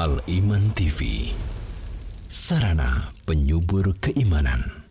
Al-Iman TV, sarana penyubur keimanan.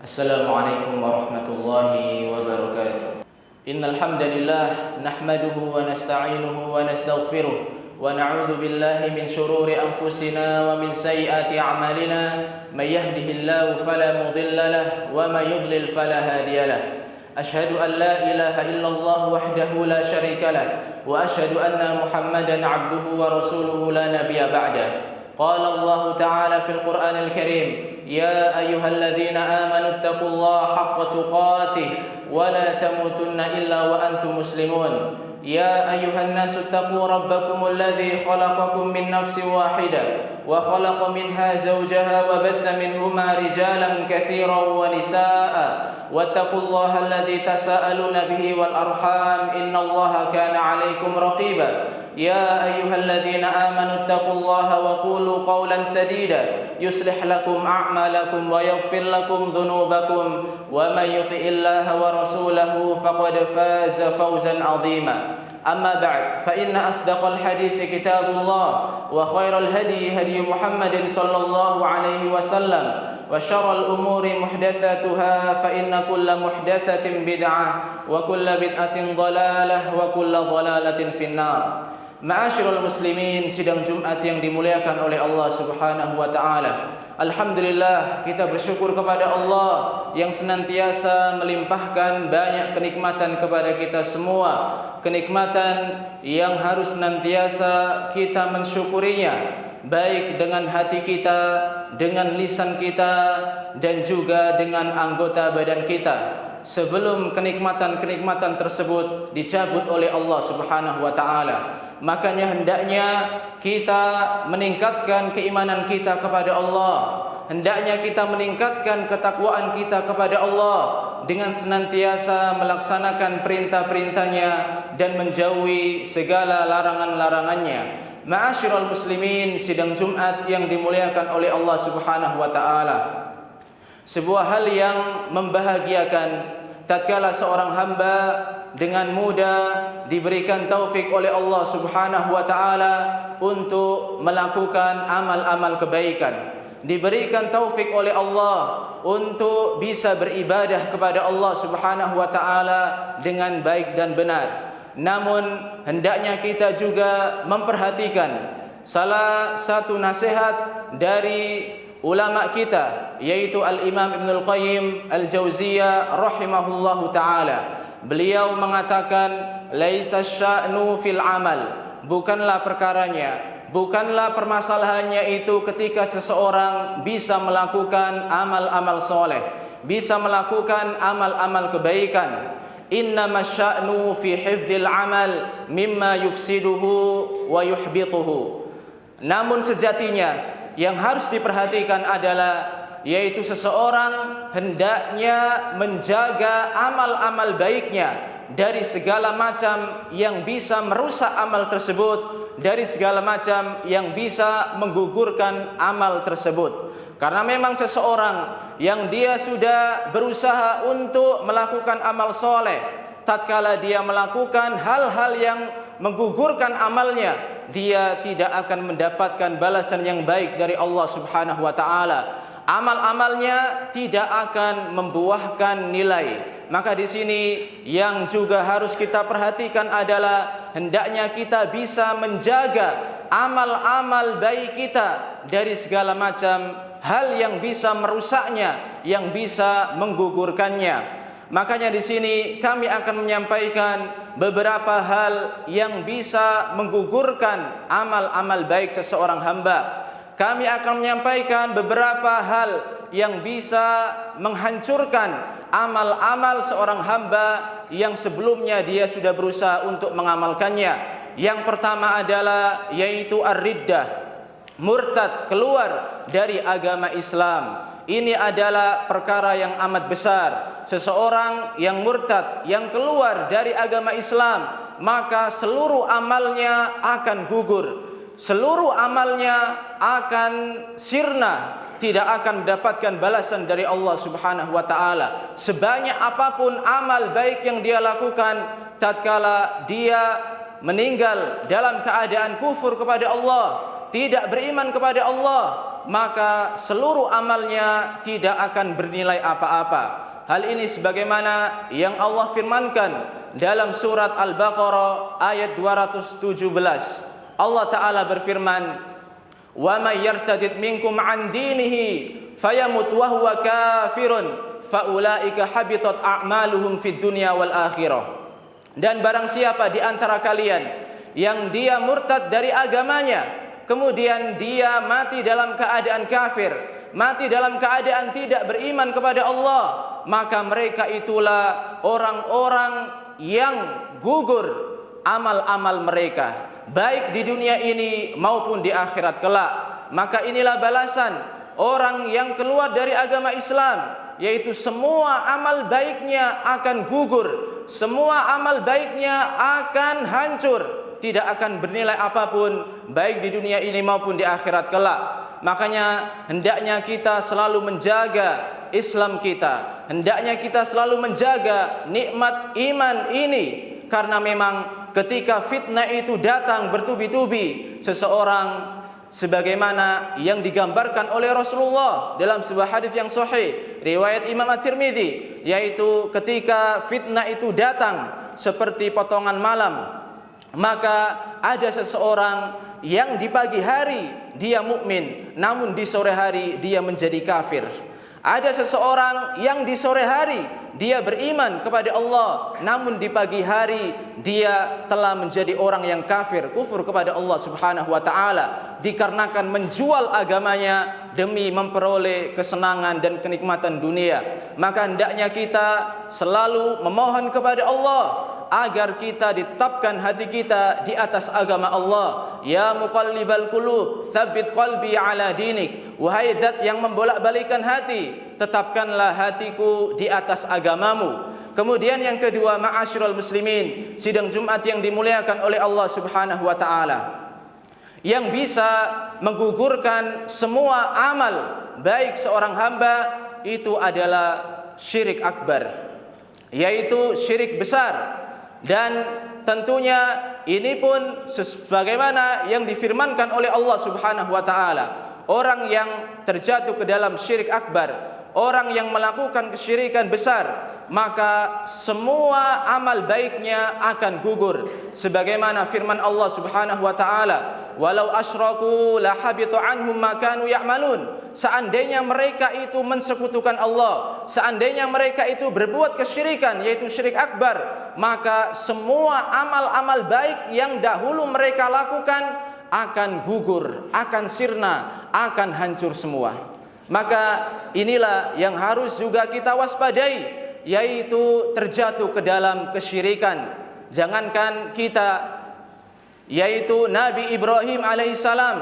Assalamualaikum warahmatullahi wabarakatuh. Innal hamdalillah nahmaduhu wa nasta'inuhu wa nastaghfiruh wa na'udzu billahi min shururi anfusina wa min sayyiati a'malina may yahdihillahu fala mudilla lahu wa may yudlil fala hadiya lahu. Ashhadu an la ilaha illallah wahdahu la syarika lahu wa ashhadu anna Muhammadan 'abduhu wa rasuluhu la nabiyya ba'dahu. Qala Allah ta'ala fil Qur'anil Karim, ya ayyuhalladzina amanu taqullaha haqqa tuqatih wa la tamutunna illa wa antum muslimun. Ya ayyuhan nasu taqu rabbakumul ladzi khalaqakum min nafsin wahidah wa khalaqa minha zawjaha wa batha minhuma rijalan katsiran wa nisaa'a wattaqullaha alladzi tasaaluna bihi wal arham innallaha kana 'alaikum raqiba. يا أيها الذين آمنوا اتقوا الله وقولوا قولا سديدا يصلح لكم أعمالكم ويغفر لكم ذنوبكم ومن يطع الله ورسوله فقد فاز فوزا عظيما. أما بعد فإن أصدق الحديث كتاب الله وخير الهدي هدي محمد صلى الله عليه وسلم وشر الأمور محدثاتها فإن كل محدثة بدعة وكل بدعة ضلالة وكل ضلالة في النار. Ma'asyiral muslimin, sidang Jumat yang dimuliakan oleh Allah Subhanahu wa taala. Alhamdulillah, kita bersyukur kepada Allah yang senantiasa melimpahkan banyak kenikmatan kepada kita semua. Kenikmatan yang harus senantiasa kita mensyukurinya, baik dengan hati kita, dengan lisan kita, dan juga dengan anggota badan kita. Sebelum kenikmatan-kenikmatan tersebut dicabut oleh Allah Subhanahu wa taala, makanya hendaknya kita meningkatkan keimanan kita kepada Allah. Hendaknya kita meningkatkan ketakwaan kita kepada Allah dengan senantiasa melaksanakan perintah-perintahnya dan menjauhi segala larangan-larangannya. Ma'asyiral muslimin, sidang Jumat yang dimuliakan oleh Allah Subhanahu wa taala. Sebuah hal yang membahagiakan tatkala seorang hamba dengan mudah diberikan taufik oleh Allah Subhanahu wa taala untuk melakukan amal-amal kebaikan, diberikan taufik oleh Allah untuk bisa beribadah kepada Allah Subhanahu wa taala dengan baik dan benar. Namun hendaknya kita juga memperhatikan salah satu nasihat dari ulama kita, yaitu Al-Imam Ibnul Qayyim Al-Jauziyah rahimahullahu ta'ala. Beliau mengatakan, laisa sya'nu fil amal, bukanlah perkaranya, bukanlah permasalahannya itu ketika seseorang bisa melakukan amal-amal soleh, bisa melakukan amal-amal kebaikan. Innama sya'nu fi hifdzil amal mimma yufsiduhu wa yuhbituhu. Namun sejatinya yang harus diperhatikan adalah, yaitu seseorang hendaknya menjaga amal-amal baiknya dari segala macam yang bisa merusak amal tersebut, dari segala macam yang bisa menggugurkan amal tersebut. Karena memang seseorang yang dia sudah berusaha untuk melakukan amal soleh, tatkala dia melakukan hal-hal yang menggugurkan amalnya, dia tidak akan mendapatkan balasan yang baik dari Allah Subhanahu wa taala. Amal-amalnya tidak akan membuahkan nilai. Maka di sini yang juga harus kita perhatikan adalah hendaknya kita bisa menjaga amal-amal baik kita dari segala macam hal yang bisa merusaknya, yang bisa menggugurkannya. Makanya di sini kami akan menyampaikan beberapa hal yang bisa menggugurkan amal-amal baik seseorang hamba. Kami akan menyampaikan beberapa hal yang bisa menghancurkan amal-amal seorang hamba yang sebelumnya dia sudah berusaha untuk mengamalkannya. Yang pertama adalah yaitu ar-riddah, murtad, keluar dari agama Islam. Ini adalah perkara yang amat besar. Seseorang yang murtad, yang keluar dari agama Islam, maka seluruh amalnya akan gugur, seluruh amalnya akan sirna, tidak akan mendapatkan balasan dari Allah Subhanahu wa taala. Sebanyak apapun amal baik yang dia lakukan, tatkala dia meninggal dalam keadaan kufur kepada Allah, tidak beriman kepada Allah, maka seluruh amalnya tidak akan bernilai apa-apa. Hal ini sebagaimana yang Allah firmankan dalam surat Al-Baqarah ayat 217. Allah Ta'ala berfirman, "Wa may yartadid minkum 'an dinihi fayamut wa huwa kafirun faulaika habitat a'maluhum fid dunya wal akhirah." Dan barang siapa di antara kalian yang dia murtad dari agamanya, kemudian dia mati dalam keadaan kafir, mati dalam keadaan tidak beriman kepada Allah, maka mereka itulah orang-orang yang gugur amal-amal mereka, baik di dunia ini maupun di akhirat kelak. Maka inilah balasan orang yang keluar dari agama Islam, yaitu semua amal baiknya akan gugur, semua amal baiknya akan hancur, tidak akan bernilai apapun baik di dunia ini maupun di akhirat kelak. Makanya hendaknya kita selalu menjaga Islam kita, hendaknya kita selalu menjaga nikmat iman ini, karena memang ketika fitnah itu datang bertubi-tubi, seseorang sebagaimana yang digambarkan oleh Rasulullah dalam sebuah hadis yang sahih riwayat Imam At-Tirmidzi, yaitu ketika fitnah itu datang seperti potongan malam, maka ada seseorang yang di pagi hari dia mukmin, namun di sore hari dia menjadi kafir. Ada seseorang yang di sore hari dia beriman kepada Allah, namun di pagi hari dia telah menjadi orang yang kafir, kufur kepada Allah Subhanahu wa taala, dikarenakan menjual agamanya demi memperoleh kesenangan dan kenikmatan dunia. Maka hendaknya kita selalu memohon kepada Allah agar kita ditetapkan hati kita di atas agama Allah. Ya muqallibal qulub, tsabbit qalbi ala dinik. Wahai zat yang membolak-balikan hati, tetapkanlah hatiku di atas agamamu. Kemudian yang kedua, ma'asyiral muslimin, sidang Jumat yang dimuliakan oleh Allah Subhanahu wa taala, yang bisa menggugurkan semua amal baik seorang hamba itu adalah syirik akbar, yaitu syirik besar. Dan tentunya ini pun sebagaimana yang difirmankan oleh Allah Subhanahu wa taala, orang yang terjatuh ke dalam syirik akbar, orang yang melakukan kesyirikan besar, maka semua amal baiknya akan gugur. Sebagaimana firman Allah Subhanahu wa taala, "Walau asyraku la habitu anhum ma kanu ya'malun." Seandainya mereka itu mensekutukan Allah, seandainya mereka itu berbuat kesyirikan, yaitu syirik akbar, maka semua amal-amal baik yang dahulu mereka lakukan akan gugur, akan sirna, akan hancur semua. Maka inilah yang harus juga kita waspadai, yaitu terjatuh ke dalam kesyirikan. Jangankan kita, yaitu Nabi Ibrahim alaihissalam,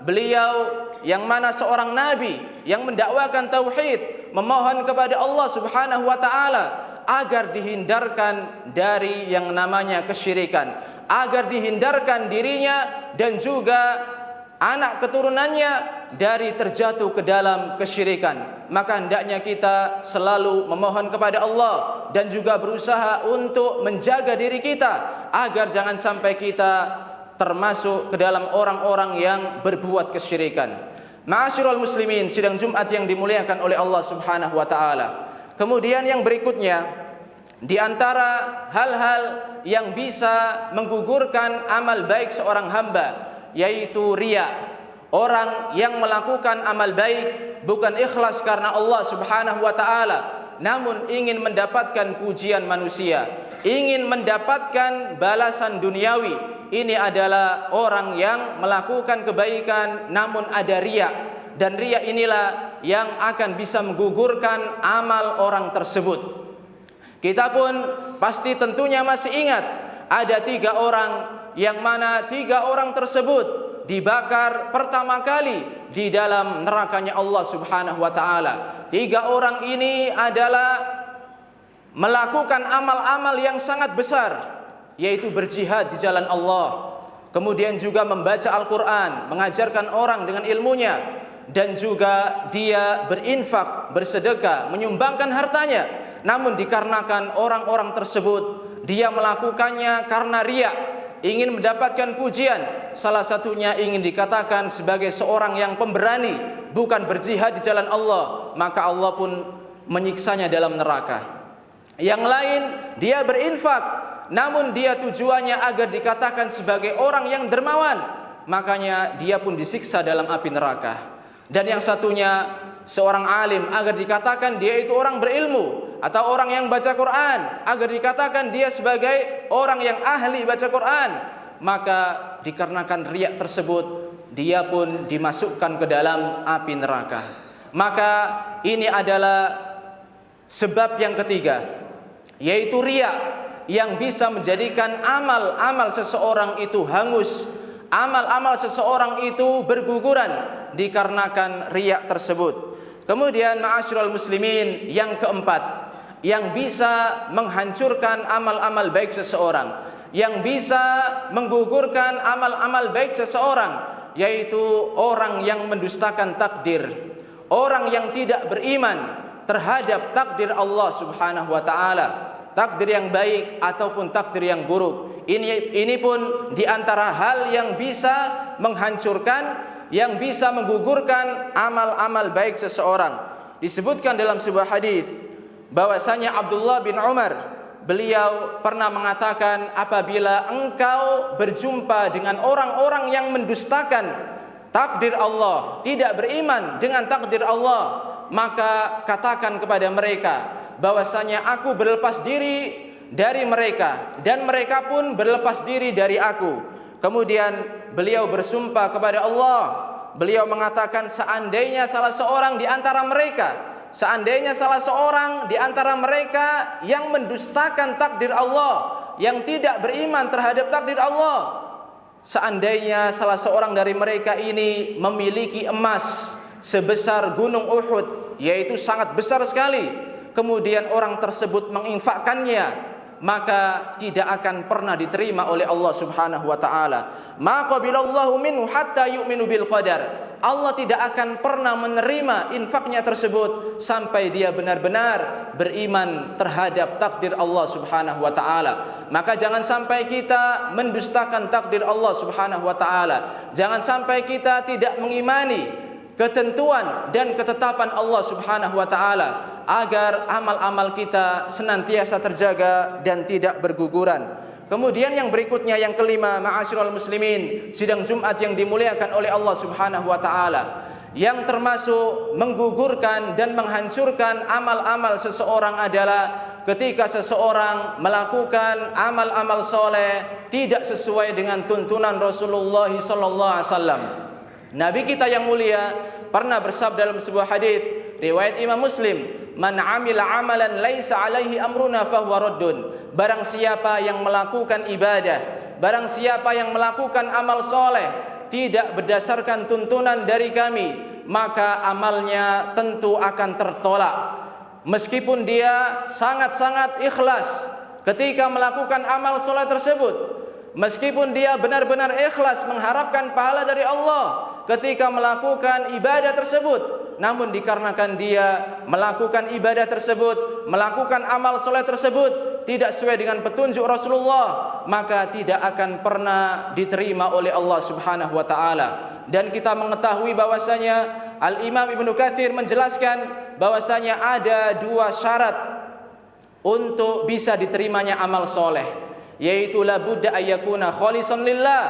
beliau yang mana seorang nabi yang mendakwakan tauhid, memohon kepada Allah Subhanahu wa taala agar dihindarkan dari yang namanya kesyirikan, agar dihindarkan dirinya dan juga anak keturunannya dari terjatuh ke dalam kesyirikan. Maka hendaknya kita selalu memohon kepada Allah dan juga berusaha untuk menjaga diri kita agar jangan sampai kita termasuk ke dalam orang-orang yang berbuat kesyirikan. Ma'asyiral muslimin, sidang Jumat yang dimuliakan oleh Allah Subhanahu wa taala. Kemudian yang berikutnya, di antara hal-hal yang bisa menggugurkan amal baik seorang hamba, yaitu riya. Orang yang melakukan amal baik bukan ikhlas karena Allah Subhanahu wa taala, namun ingin mendapatkan pujian manusia, ingin mendapatkan balasan duniawi. Ini adalah orang yang melakukan kebaikan namun ada riya, dan riya inilah yang akan bisa menggugurkan amal orang tersebut. Kita pun pasti tentunya masih ingat ada 3 orang, yang mana 3 orang tersebut dibakar pertama kali di dalam nerakanya Allah Subhanahu wa taala. 3 orang ini adalah melakukan amal-amal yang sangat besar, yaitu berjihad di jalan Allah, kemudian juga membaca Al-Quran, mengajarkan orang dengan ilmunya, dan juga dia berinfak, bersedekah, menyumbangkan hartanya. Namun dikarenakan orang-orang tersebut dia melakukannya karena riya, ingin mendapatkan pujian, salah satunya ingin dikatakan sebagai seorang yang pemberani, bukan berjihad di jalan Allah, maka Allah pun menyiksanya dalam neraka. Yang lain, dia berinfak, namun dia tujuannya agar dikatakan sebagai orang yang dermawan, makanya dia pun disiksa dalam api neraka. Dan yang satunya, seorang alim, agar dikatakan dia itu orang berilmu, atau orang yang baca Quran, agar dikatakan dia sebagai orang yang ahli baca Quran, maka dikarenakan riya tersebut, dia pun dimasukkan ke dalam api neraka. Maka ini adalah sebab yang ketiga, yaitu riya, yang bisa menjadikan amal-amal seseorang itu hangus, amal-amal seseorang itu berguguran dikarenakan riya tersebut. Kemudian ma'asyiral muslimin, yang keempat, yang bisa menghancurkan amal-amal baik seseorang, yang bisa menggugurkan amal-amal baik seseorang, yaitu orang yang mendustakan takdir, orang yang tidak beriman terhadap takdir Allah Subhanahu wa taala, takdir yang baik ataupun takdir yang buruk. Ini pun diantara hal yang bisa menghancurkan, yang bisa menggugurkan amal-amal baik seseorang. Disebutkan dalam sebuah hadis bahwasanya Abdullah bin Umar, beliau pernah mengatakan, apabila engkau berjumpa dengan orang-orang yang mendustakan takdir Allah, tidak beriman dengan takdir Allah, maka katakan kepada mereka bahwasanya aku berlepas diri dari mereka dan mereka pun berlepas diri dari aku. Kemudian beliau bersumpah kepada Allah, beliau mengatakan, seandainya salah seorang di antara mereka, seandainya salah seorang di antara mereka yang mendustakan takdir Allah, yang tidak beriman terhadap takdir Allah, seandainya salah seorang dari mereka ini memiliki emas sebesar gunung Uhud, yaitu sangat besar sekali, kemudian orang tersebut menginfakkannya, maka tidak akan pernah diterima oleh Allah Subhanahu wa taala. Ma qabilallahu minhu hatta yu'minu bil qadar. Allah tidak akan pernah menerima infaknya tersebut sampai dia benar-benar beriman terhadap takdir Allah Subhanahu wa taala. Maka jangan sampai kita mendustakan takdir Allah Subhanahu wa taala. Jangan sampai kita tidak mengimani ketentuan dan ketetapan Allah Subhanahu wa taala, agar amal-amal kita senantiasa terjaga dan tidak berguguran. Kemudian yang berikutnya, yang kelima, ma'asyiral muslimin, sidang Jumat yang dimuliakan oleh Allah Subhanahu wa taala, yang termasuk menggugurkan dan menghancurkan amal-amal seseorang adalah ketika seseorang melakukan amal-amal soleh tidak sesuai dengan tuntunan Rasulullah sallallahu alaihi wasallam. Nabi kita yang mulia pernah bersabda dalam sebuah hadis riwayat Imam Muslim, "Man 'amila 'amalan laisa 'alaihi amruna fahuwa raddun." Barang siapa yang melakukan ibadah, barang siapa yang melakukan amal soleh tidak berdasarkan tuntunan dari kami, maka amalnya tentu akan tertolak. Meskipun dia sangat-sangat ikhlas ketika melakukan amal soleh tersebut, meskipun dia benar-benar ikhlas mengharapkan pahala dari Allah ketika melakukan ibadah tersebut, namun dikarenakan dia melakukan ibadah tersebut, melakukan amal soleh tersebut tidak sesuai dengan petunjuk Rasulullah, maka tidak akan pernah diterima oleh Allah Subhanahu wa taala. Dan kita mengetahui bahwasanya Al-Imam Ibnu Katsir menjelaskan bahwasanya ada dua syarat untuk bisa diterimanya amal soleh, yaitu la budda ayyakuna khalisan lillah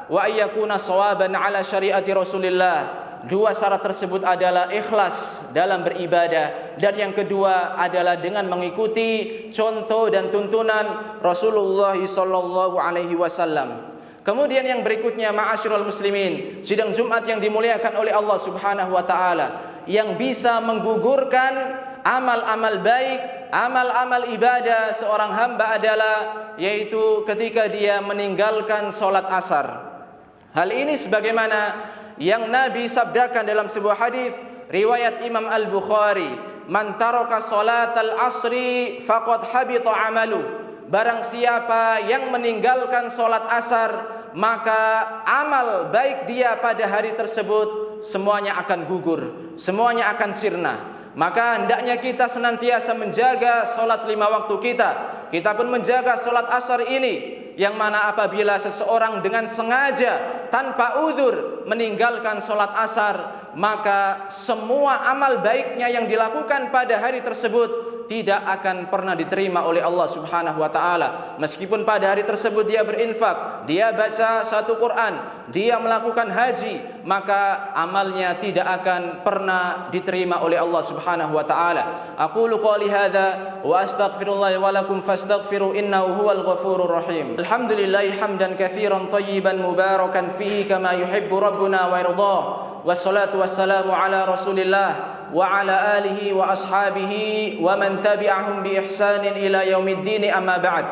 wa ayyakuna shawaban ala syariati Rasulillah. Dua syarat tersebut adalah ikhlas dalam beribadah, dan yang kedua adalah dengan mengikuti contoh dan tuntunan Rasulullah sallallahu alaihi wasallam. Kemudian yang berikutnya, ma'asyiral muslimin, sidang Jumat yang dimuliakan oleh Allah Subhanahu wa taala, yang bisa menggugurkan amal-amal baik, amal-amal ibadah seorang hamba adalah yaitu ketika dia meninggalkan salat asar. Hal ini sebagaimana yang Nabi sabdakan dalam sebuah hadis riwayat Imam Al-Bukhari, "Man taraka salatal asri faqad habita amalu." Barang siapa yang meninggalkan salat asar, maka amal baik dia pada hari tersebut semuanya akan gugur, semuanya akan sirna. Maka hendaknya kita senantiasa menjaga salat 5 waktu kita. Kita pun menjaga salat asar ini yang mana apabila seseorang dengan sengaja tanpa uzur meninggalkan sholat asar, maka semua amal baiknya yang dilakukan pada hari tersebut tidak akan pernah diterima oleh Allah Subhanahu wa taala. Meskipun pada hari tersebut dia berinfak, dia baca satu Quran, dia melakukan haji, maka amalnya tidak akan pernah diterima oleh Allah Subhanahu wa taala. Aqulu qouli hadza wa astaghfirullah wa lakum fastaghfiru innahu huwal ghafurur rahim. Alhamdulillah hamdan katsiran thayyiban mubarakan fihi kama yuhibbu rabbuna wa yardah. Wassalatu wassalamu ala Rasulillah wa ala alihi wa ashabihi wa man tabi'ahum bi ihsanin ila yaumiddin, amma ba'd.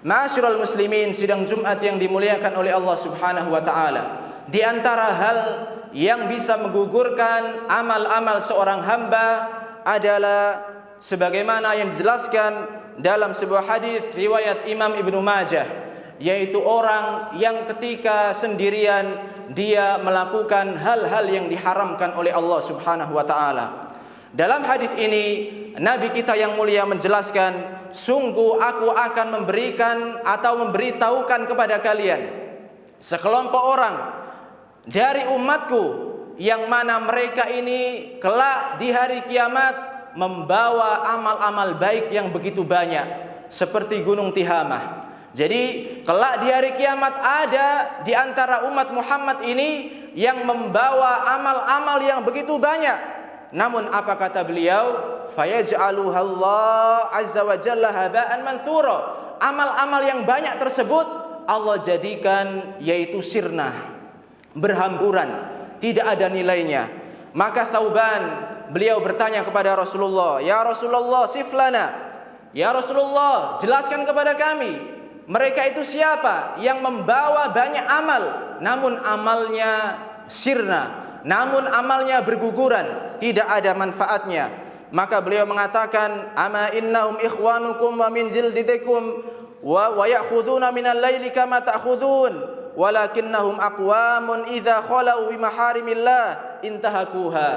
Ma'asyiral muslimin, sidang Jumat yang dimuliakan oleh Allah Subhanahu wa taala, di antara hal yang bisa menggugurkan amal-amal seorang hamba adalah sebagaimana yang dijelaskan dalam sebuah hadis riwayat Imam Ibnu Majah, yaitu orang yang ketika sendirian dia melakukan hal-hal yang diharamkan oleh Allah Subhanahu wa taala. Dalam hadis ini Nabi kita yang mulia menjelaskan, sungguh aku akan memberikan atau memberitahukan kepada kalian sekelompok orang dari umatku yang mana mereka ini kelak di hari kiamat membawa amal-amal baik yang begitu banyak seperti gunung Tihamah. Jadi kelak di hari kiamat ada di antara umat Muhammad ini yang membawa amal-amal yang begitu banyak. Namun apa kata beliau? Fayaj'aluha Allah azza wa jalla haba'an manthura. Amal-amal yang banyak tersebut Allah jadikan yaitu sirna, berhamburan, tidak ada nilainya. Maka Thauban beliau bertanya kepada Rasulullah, "Ya Rasulullah, siflana." Ya Rasulullah, jelaskan kepada kami, mereka itu siapa yang membawa banyak amal namun amalnya sirna, namun amalnya berguguran, tidak ada manfaatnya. Maka beliau mengatakan, "Ama innahum ikhwanukum wa min jildikum wa ya'khuduna minal laili kama ta'khudun walakinnahum aqwamun idza khalau bi maharimillah intahakuha."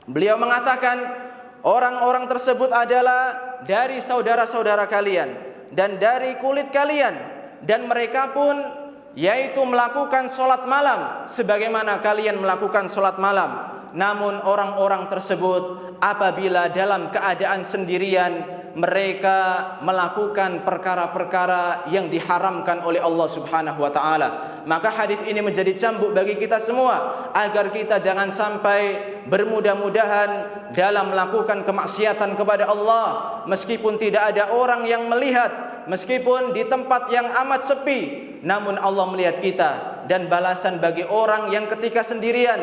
Beliau mengatakan, orang-orang tersebut adalah dari saudara-saudara kalian dan dari kulit kalian, dan mereka pun yaitu melakukan sholat malam sebagaimana kalian melakukan sholat malam. Namun orang-orang tersebut apabila dalam keadaan sendirian mereka melakukan perkara-perkara yang diharamkan oleh Allah Subhanahu wa taala. Maka hadis ini menjadi cambuk bagi kita semua agar kita jangan sampai bermudah-mudahan dalam melakukan kemaksiatan kepada Allah meskipun tidak ada orang yang melihat, meskipun di tempat yang amat sepi, namun Allah melihat kita. Dan balasan bagi orang yang ketika sendirian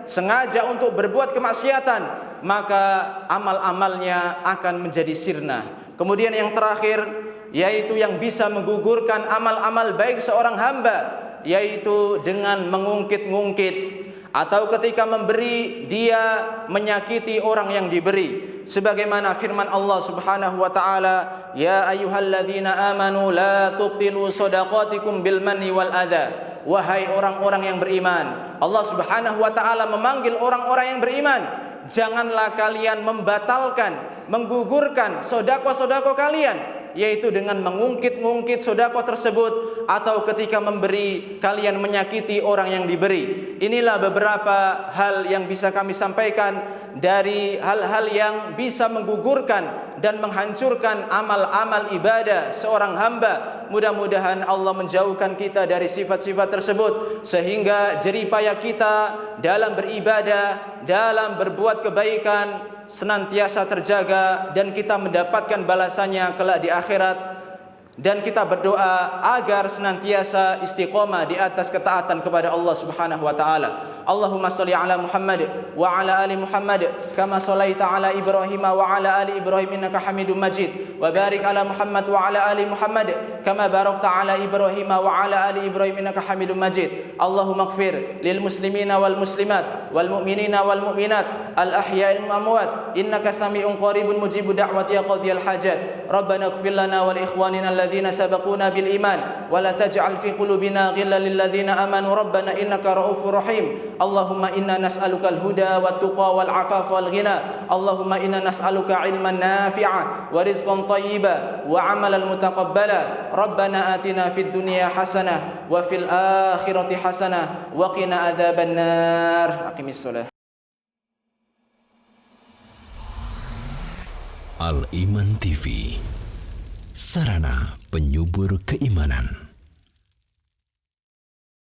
sengaja untuk berbuat kemaksiatan, maka amal-amalnya akan menjadi sirna. Kemudian yang terakhir, yaitu yang bisa menggugurkan amal-amal baik seorang hamba, yaitu dengan mengungkit-ungkit atau ketika memberi dia menyakiti orang yang diberi. Sebagaimana firman Allah Subhanahu wa taala, "Ya ayyuhalladzina amanu la tubtilu shadaqatikum bil manni wal adza." Wahai orang-orang yang beriman, Allah Subhanahu wa taala memanggil orang-orang yang beriman, janganlah kalian membatalkan, menggugurkan sedekah-sedekah kalian, yaitu dengan mengungkit-ungkit sedekah tersebut atau ketika memberi kalian menyakiti orang yang diberi. Inilah beberapa hal yang bisa kami sampaikan dari hal-hal yang bisa menggugurkan dan menghancurkan amal-amal ibadah seorang hamba. Mudah-mudahan Allah menjauhkan kita dari sifat-sifat tersebut sehingga jeripaya kita dalam beribadah, dalam berbuat kebaikan senantiasa terjaga dan kita mendapatkan balasannya kelak di akhirat. Dan kita berdoa agar senantiasa istiqomah di atas ketaatan kepada Allah Subhanahu wa taala. Allahumma shalli ala Muhammad wa ala ali Muhammad kama shallaita ala Ibrahim wa ala ali Ibrahim innaka Hamidum Majid. Wa barik ala Muhammad wa ala ali Muhammad kama barakta ala Ibrahim wa ala ali Ibrahim innaka Hamidum Majid. Allahumma ighfir lil muslimina wal muslimat wal mu'minina wal mu'minat الأحياء الأموات إنك سميع قريب مجيب دعوة يا قاضي الحاجات ربنا اغفر لنا ولإخواننا الذين سبقونا بالإيمان ولا تجعل في قلوبنا غلا للذين آمنوا ربنا إنك رؤوف رحيم اللهم إنا نسألك الهدى والتقى والعفاف والغنى اللهم إنا نسألك علما نافعا ورزقا طيبا وعملا متقبلا ربنا آتنا في الدنيا حسنة وفي الآخرة حسنة وقنا عذاب النار أقم الصلاة. Al Iman TV, sarana penyubur keimanan.